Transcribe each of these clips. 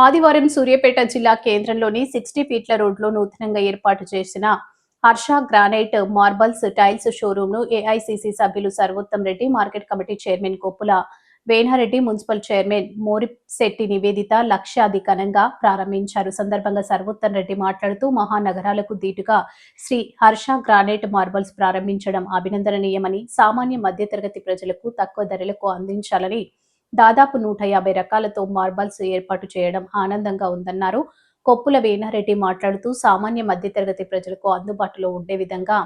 ఆదివారం సూర్యాపేట జిల్లా కేంద్రంలోని 60 ఫీట్ల రోడ్లో నూతనంగా ఏర్పాటు చేసిన హర్ష గ్రానైట్ మార్బల్స్ టైల్స్ షోరూంను ఏఐసీసీ సభ్యులు Sarvottam Reddy, market committee chairman Koppula Venareddy, municipal chairman Morishetti Niveditha లక్షాది ఘనంగా ప్రారంభించారు. సందర్భంగా సర్వోత్తం రెడ్డి మాట్లాడుతూ మహానగరాలకు దీటుగా శ్రీ హర్ష గ్రానైట్ మార్బల్స్ ప్రారంభించడం అభినందనీయమని, సామాన్య మధ్యతరగతి ప్రజలకు తక్కువ ధరలకు అందించాలని దాదాపు 150 రకాలతో మార్బల్స్ ఏర్పాటు చేయడం ఆనందంగా ఉందన్నారు. కొప్పుల వేణారెడ్డి మాట్లాడుతూ సామాన్య మధ్యతరగతి ప్రజలకు అందుబాటులో ఉండే విధంగా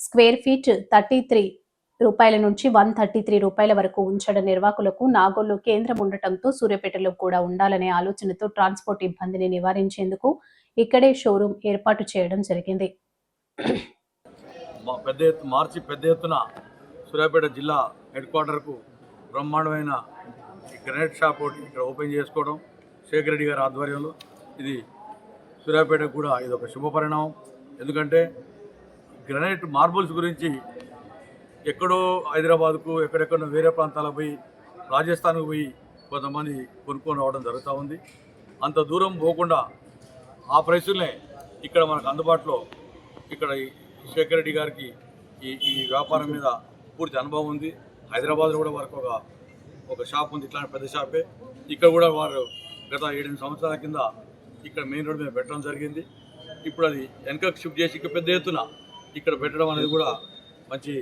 స్క్వేర్ ఫీట్ 33 రూపాయల నుంచి 133 రూపాయల వరకు ఉంచడం నిర్వాహకులకు నాగోల్లో కేంద్రం ఉండటంతో సూర్యాపేటలో కూడా ఉండాలనే ఆలోచనతో ట్రాన్స్పోర్ట్ ఇబ్బందిని నివారించేందుకు ఇక్కడే షోరూం ఏర్పాటు చేయడం జరిగింది. మార్చి పెద్ద ఎత్తున సూర్యాపేట జిల్లా హెడ్ క్వార్టర్కు బ్రహ్మాండమైన గ్రానైట్ షాప్ ఒకటి ఇక్కడ ఓపెన్ చేసుకోవడం శేఖర్ రెడ్డి గారి ఆధ్వర్యంలో ఇది సూర్యాపేటకు కూడా ఇది ఒక శుభ పరిణామం. ఎందుకంటే గ్రానైట్ మార్బుల్స్ గురించి ఎక్కడో హైదరాబాద్కు ఎక్కడెక్కడో వేరే ప్రాంతాలకు పోయి రాజస్థాన్కు పోయి కొంతమంది కొనుక్కొని రావడం జరుగుతూ ఉంది. అంత దూరం పోకుండా ఆ ప్రైసులనే ఇక్కడ మనకు అందుబాటులో ఇక్కడ శేఖర్ రెడ్డి గారికి ఈ వ్యాపారం మీద పూర్తి అనుభవం ఉంది. హైదరాబాద్లో కూడా వారికి ఒక షాప్ ఉంది, ఇట్లాంటి పెద్ద షాపే. ఇక్కడ కూడా వారు గత 7-8 సంవత్సరాల కింద ఇక్కడ మెయిన్ రోడ్ మీద పెట్టడం జరిగింది. ఇప్పుడు అది వెనకకు షిఫ్ట్ చేసి ఇక్కడ పెద్ద ఎత్తున ఇక్కడ పెట్టడం అనేది కూడా మంచి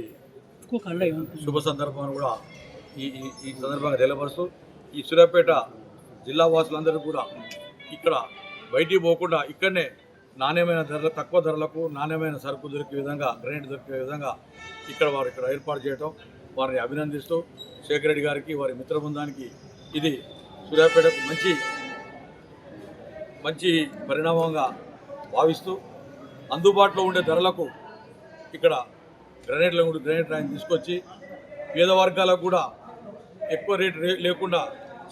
శుభ సందర్భం అని కూడా ఈ సందర్భంగా తెలియపరుస్తూ ఈ సూర్యాపేట జిల్లా వాసులందరూ కూడా ఇక్కడ బయటికి పోకుండా ఇక్కడనే నాణ్యమైన ధరలు, తక్కువ ధరలకు నాణ్యమైన సరుకు దొరికే విధంగా, గ్రానైట్ దొరికే విధంగా వారు ఇక్కడ ఏర్పాటు చేయడం వారిని అభినందిస్తూ శేఖర్ రెడ్డి గారికి, వారి మిత్ర బృందానికి ఇది సూర్యాపేటకు మంచి పరిణామంగా భావిస్తూ అందుబాటులో ఉండే ధరలకు ఇక్కడ గ్రానైట్ రాయిని తీసుకొచ్చి పేద వర్గాలకు కూడా ఎక్కువ రేటు లేకుండా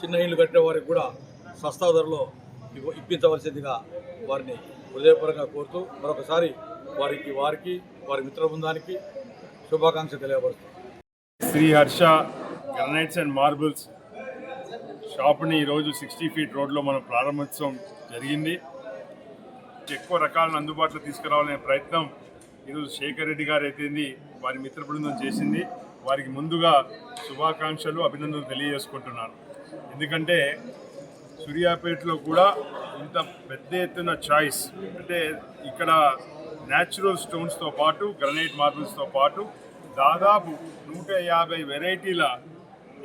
చిన్న ఇళ్ళు కట్టే వారికి కూడా సస్తా ధరలో ఇప్పించవలసిందిగా వారిని హృదయపరంగా కోరుతూ మరొకసారి వారి మిత్ర బృందానికి శుభాకాంక్షలు తెలియపరుస్తాం. Shri Harsha granites and marbles షాప్ని ఈరోజు 60 ఫీట్ రోడ్లో మనం ప్రారంభోత్సవం జరిగింది. ఎక్కువ రకాలను అందుబాటులో తీసుకురావాలనే ప్రయత్నం ఈరోజు శేఖర్ రెడ్డి గారు అయితేంది వారి మిత్ర బృందం చేసింది. వారికి ముందుగా శుభాకాంక్షలు, అభినందనలు తెలియజేసుకుంటున్నాను. ఎందుకంటే సూర్యాపేటలో కూడా ఇంత పెద్ద ఎత్తున చాయిస్ అంటే ఇక్కడ న్యాచురల్ స్టోన్స్తో పాటు గ్రానైట్ మార్బుల్స్తో పాటు దాదాపు 150 వెరైటీల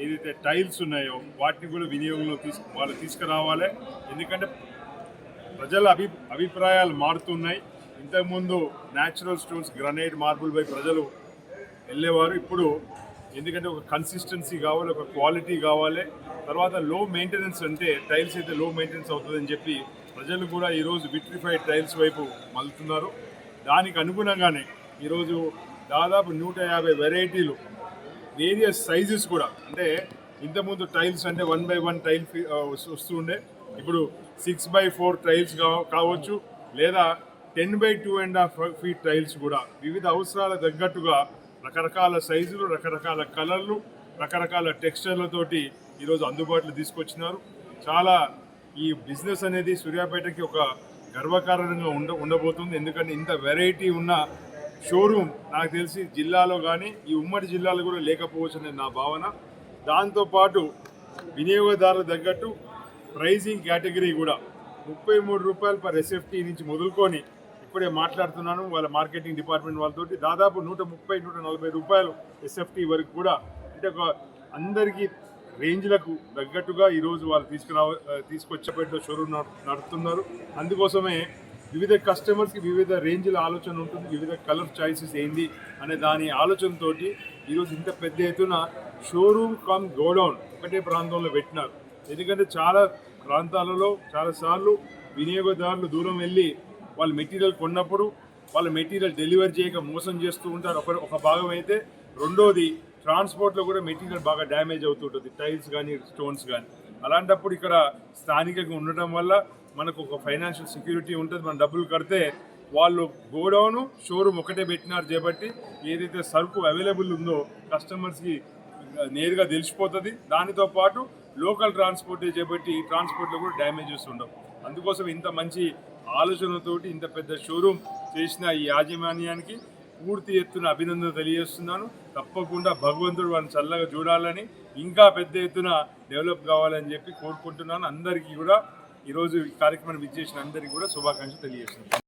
ఏదైతే టైల్స్ ఉన్నాయో వాటిని కూడా వినియోగంలో వాళ్ళు తీసుకురావాలి. ఎందుకంటే ప్రజల అభిప్రాయాలు మారుతున్నాయి. ఇంతకుముందు న్యాచురల్ స్టోన్స్ గ్రానైట్ మార్బుల్ పై ప్రజలు వెళ్ళేవారు. ఇప్పుడు ఎందుకంటే ఒక కన్సిస్టెన్సీ కావాలి, ఒక క్వాలిటీ కావాలి, తర్వాత లో మెయింటెనెన్స్, అంటే టైల్స్ అయితే లో మెయింటెనెన్స్ అవుతుందని చెప్పి ప్రజలు కూడా ఈరోజు విట్రిఫైడ్ టైల్స్ వైపు మలుతున్నారు. దానికి అనుగుణంగానే ఈరోజు దాదాపు 150 వెరైటీలు, వేరియస్ సైజెస్ కూడా. అంటే ఇంతకుముందు టైల్స్ అంటే 1x1 టైల్ వస్తుండే, ఇప్పుడు 6x4 టైల్స్ కావచ్చు, లేదా 10x2.5 ఫీట్ టైల్స్ కూడా వివిధ అవసరాలకు తగ్గట్టుగా రకరకాల సైజులు, రకరకాల కలర్లు, రకరకాల టెక్స్చర్లతోటి ఈరోజు అందుబాటులో తీసుకొచ్చినారు. చాలా ఈ బిజినెస్ అనేది సూర్యాపేటకి ఒక గర్వకారణంగా ఉండబోతుంది. ఎందుకంటే ఇంత వెరైటీ ఉన్న షోరూమ్ నాకు తెలిసి జిల్లాలో కానీ ఈ ఉమ్మడి జిల్లాలో కూడా లేకపోవచ్చు అనేది నా భావన. దాంతోపాటు వినియోగదారుల తగ్గట్టు ప్రైజింగ్ కేటగిరీ కూడా 33 రూపాయలు పర్ ఎస్ఎఫ్టీ నుంచి మొదలుకొని ఇప్పుడే మాట్లాడుతున్నాను వాళ్ళ మార్కెటింగ్ డిపార్ట్మెంట్ వాళ్ళతోటి దాదాపు 130-140 రూపాయలు ఎస్ఎఫ్టీ వరకు కూడా, అంటే ఒక అందరికీ రేంజ్లకు తగ్గట్టుగా ఈరోజు వాళ్ళు తీసుకొచ్చేపెట్టు షోరూమ్ నడుపుతున్నారు. అందుకోసమే వివిధ కస్టమర్స్కి వివిధ రేంజ్ల ఆలోచన ఉంటుంది, వివిధ కలర్ చాయిసెస్ ఏంది అనే దాని ఆలోచనతోటి ఈరోజు ఇంత పెద్ద ఎత్తున షోరూమ్ కమ్ గోడౌన్ ఒకటే ప్రాంతంలో పెట్టినారు. ఎందుకంటే చాలా ప్రాంతాలలో చాలాసార్లు వినియోగదారులు దూరం వెళ్ళి వాళ్ళు మెటీరియల్ కొన్నప్పుడు వాళ్ళ మెటీరియల్ డెలివరీ చేయక మోసం చేస్తూ ఉంటారు ఒక భాగం అయితే. రెండోది ట్రాన్స్పోర్ట్లో కూడా మెటీరియల్ బాగా డ్యామేజ్ అవుతుంటుంది, టైల్స్ కానీ స్టోన్స్ కానీ. అలాంటప్పుడు ఇక్కడ స్థానికంగా ఉండటం వల్ల మనకు ఒక ఫైనాన్షియల్ సెక్యూరిటీ ఉంటుంది. మనం డబ్బులు కడితే వాళ్ళు గోడౌను షోరూమ్ ఒకటే పెట్టినారు కాబట్టి ఏదైతే సరుకు అవైలబుల్ ఉందో కస్టమర్స్కి నేరుగా తెలిసిపోతుంది. దానితో పాటు లోకల్ ట్రాన్స్పోర్ట్ చేపట్టి ట్రాన్స్పోర్ట్లో కూడా డ్యామేజెస్ ఉండవు. అందుకోసం ఇంత మంచి ఆలోచనతోటి ఇంత పెద్ద షోరూమ్ చేసిన ఈ యాజమాన్యానికి పూర్తి ఎత్తున అభినందన తెలియజేస్తున్నాను. తప్పకుండా భగవంతుడు వాళ్ళని చల్లగా చూడాలని, ఇంకా పెద్ద ఎత్తున డెవలప్ కావాలని చెప్పి కోరుకుంటున్నాను. అందరికీ కూడా ఈరోజు ఈ కార్యక్రమాన్ని విచ్చేసిన అందరికీ కూడా శుభాకాంక్షలు తెలియజేస్తున్నాను.